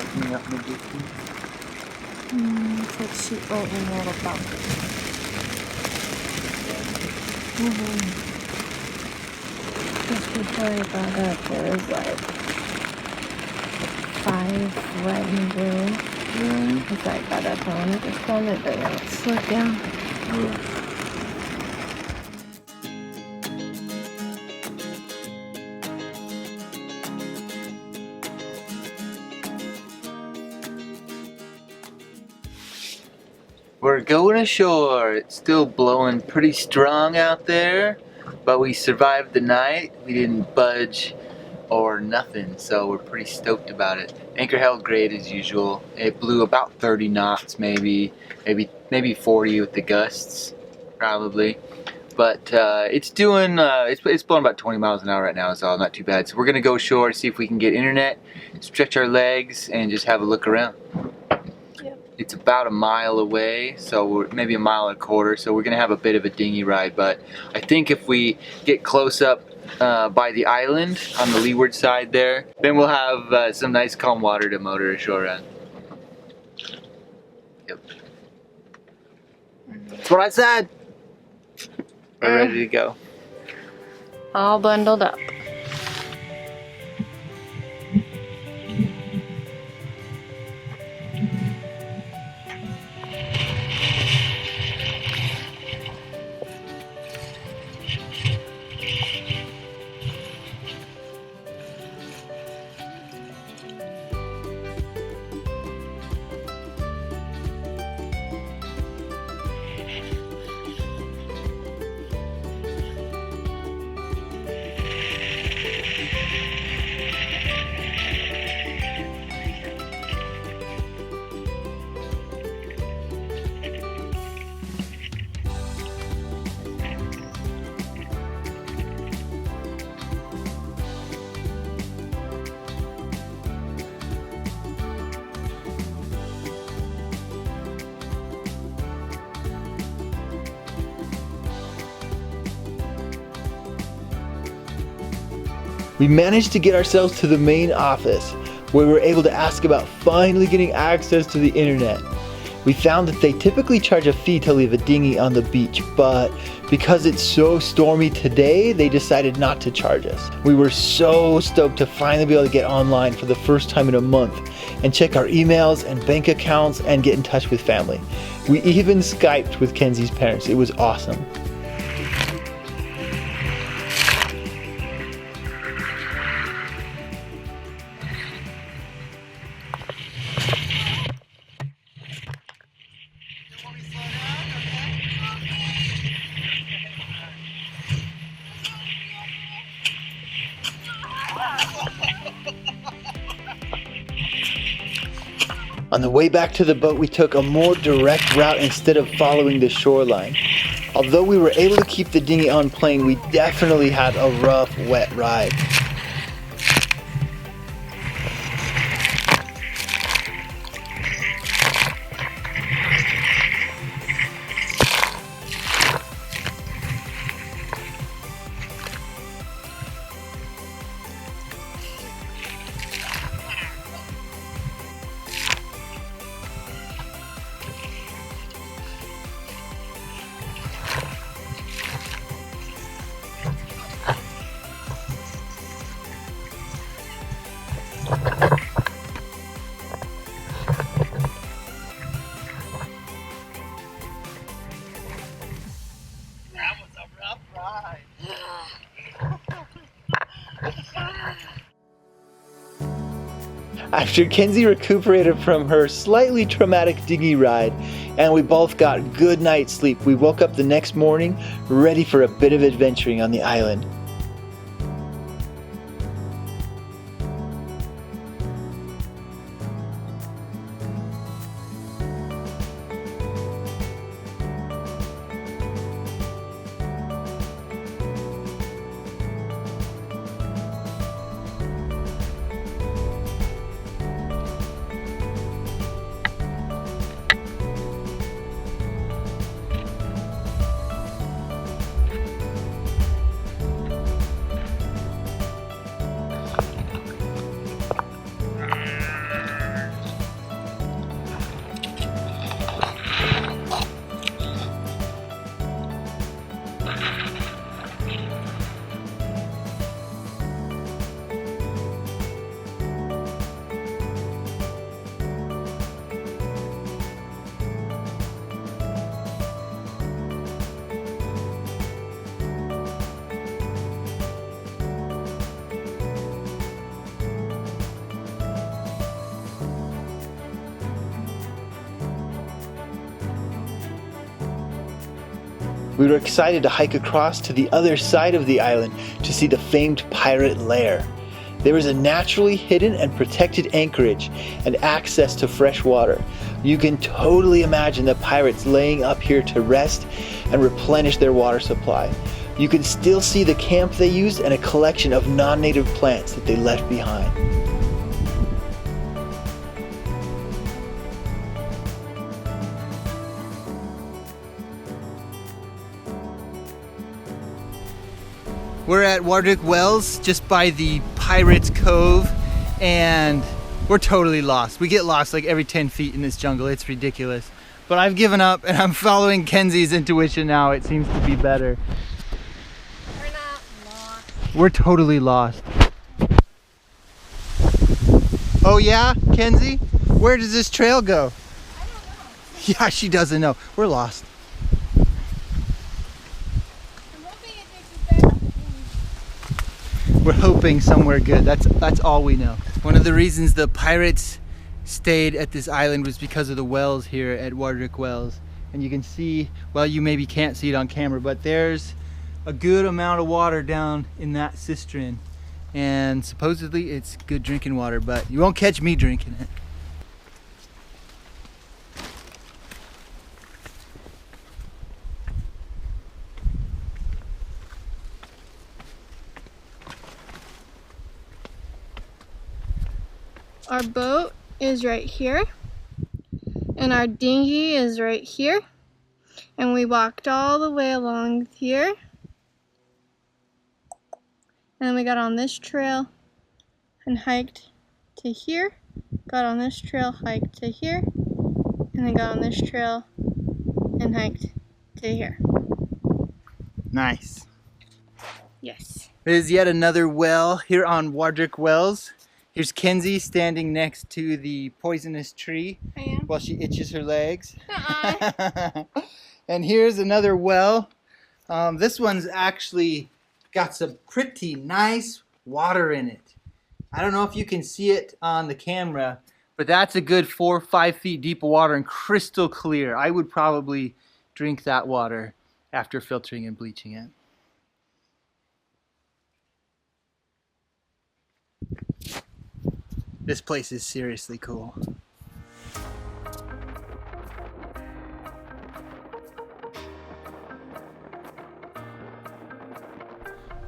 lighting up in the distance. It's like sheetroll in a little bump. Just before I got up, there was like 5 red and blue. Really? As I got up, I wanted to film it, but then it slowed down. Yeah. We're going ashore. It's still blowing pretty strong out there, but we survived the night. We didn't budge or nothing, so we're pretty stoked about it. Anchor held great as usual. It blew about 30 knots, maybe 40 with the gusts, probably. But it's doing, it's blowing about 20 miles an hour right now, so not too bad. So we're gonna go ashore, see if we can get internet, stretch our legs, and just have a look around. It's about a mile away, so we're maybe a mile and a quarter, so we're gonna have a bit of a dinghy ride, but I think if we get close up by the island on the leeward side there, then we'll have some nice calm water to motor ashore on. Yep. That's what I said! We're ready to go. All bundled up. We managed to get ourselves to the main office, where we were able to ask about finally getting access to the internet. We found that they typically charge a fee to leave a dinghy on the beach, but because it's so stormy today, they decided not to charge us. We were so stoked to finally be able to get online for the first time in a month and check our emails and bank accounts and get in touch with family. We even Skyped with Kenzie's parents. It was awesome. On the way back to the boat, we took a more direct route instead of following the shoreline. Although we were able to keep the dinghy on plane, we definitely had a rough, wet ride. After Kenzie recuperated from her slightly traumatic dinghy ride and we both got good night's sleep, we woke up the next morning ready for a bit of adventuring on the island. We were excited to hike across to the other side of the island to see the famed pirate lair. There is a naturally hidden and protected anchorage and access to fresh water. You can totally imagine the pirates laying up here to rest and replenish their water supply. You can still see the camp they used and a collection of non-native plants that they left behind. We're at Warderick Wells, just by the Pirates Cove, and we're totally lost. We get lost like every 10 feet in this jungle. It's ridiculous. But I've given up and I'm following Kenzie's intuition now. It seems to be better. We're not lost. We're totally lost. Oh yeah, Kenzie? Where does this trail go? I don't know. Yeah, she doesn't know. We're lost. I'm hoping it takes us back. We're hoping somewhere good. That's all we know. One of the reasons the pirates stayed at this island was because of the wells here at Warderick Wells. And you can see, well, you maybe can't see it on camera, but there's a good amount of water down in that cistern. And supposedly it's good drinking water, but you won't catch me drinking it. Our boat is right here, and our dinghy is right here, and we walked all the way along here, and then we got on this trail and hiked to here, got on this trail, hiked to here, and then got on this trail and hiked to here. Nice. Yes. There's yet another well here on Warderick Wells. Here's Kenzie standing next to the poisonous tree I am. while she itches her legs. Uh-uh. And here's another well. This one's actually got some pretty nice water in it. I don't know if you can see it on the camera, but that's a good 4 or 5 feet deep of water and crystal clear. I would probably drink that water after filtering and bleaching it. This place is seriously cool.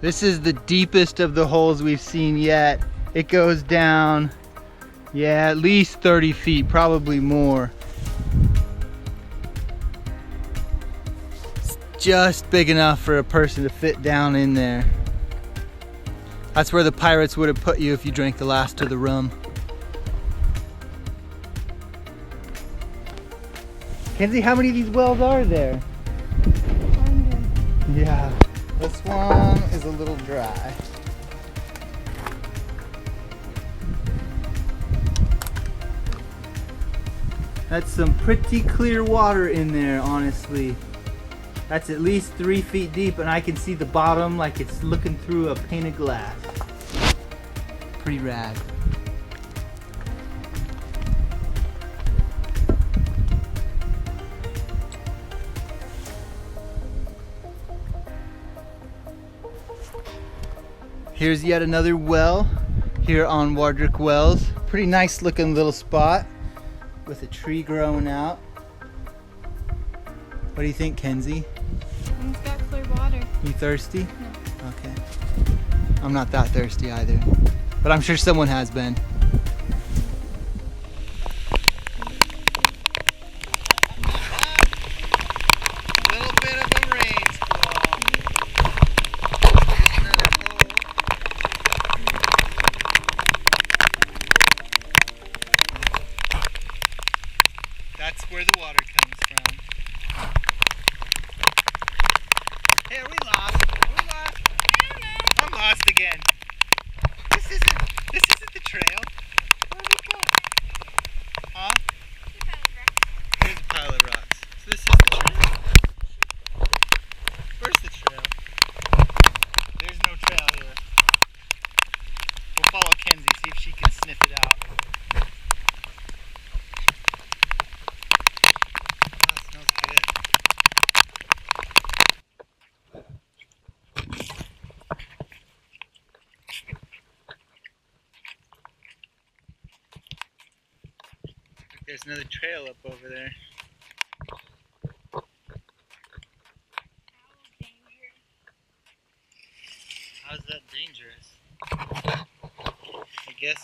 This is the deepest of the holes we've seen yet. It goes down, yeah, at least 30 feet, probably more. It's just big enough for a person to fit down in there. That's where the pirates would have put you if you drank the last of the rum. Kenzie, how many of these wells are there? 100. Yeah, this one is a little dry. That's some pretty clear water in there, honestly. That's at least 3 feet deep, and I can see the bottom like it's looking through a pane of glass. Pretty rad. Here's yet another well here on Warderick Wells. Pretty nice looking little spot with a tree growing out. What do you think, Kenzie? And it's got clear water. You thirsty? No. Okay. I'm not that thirsty either, but I'm sure someone has been. A little bit of a rain squall. Here's another hole. That's where the water comes from. Hey, are we lost? Are we lost? I'm lost again. This isn't the trail. There's another trail up over there. How's that dangerous? I guess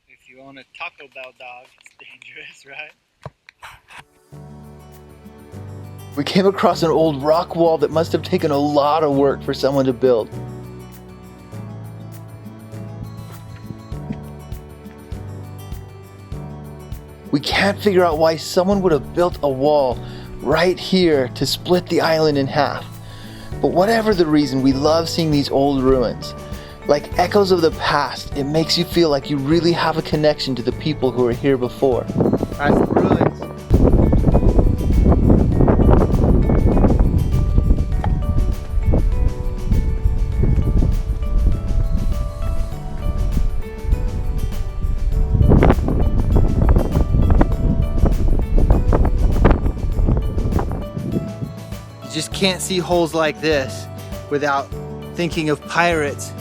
if you own a Taco Bell dog, it's dangerous, right? We came across an old rock wall that must have taken a lot of work for someone to build. We can't figure out why someone would have built a wall right here to split the island in half. But whatever the reason, we love seeing these old ruins. Like echoes of the past, it makes you feel like you really have a connection to the people who were here before. That's the ruins. You just can't see holes like this without thinking of pirates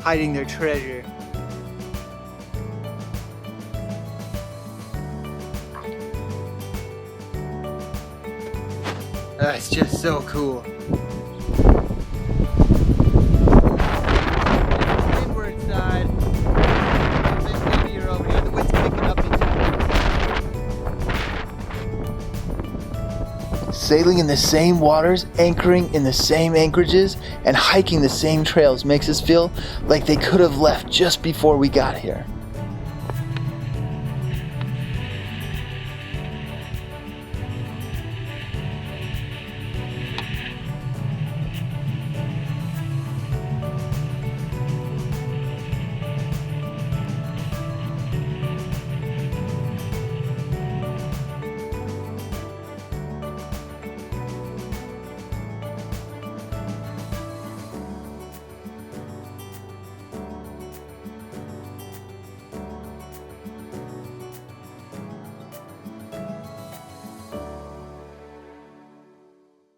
hiding their treasure. That's just so cool. Windward side. This baby are over here. The wind's picking up into Sailing in the same waters, anchoring in the same anchorages, and hiking the same trails makes us feel like they could have left just before we got here.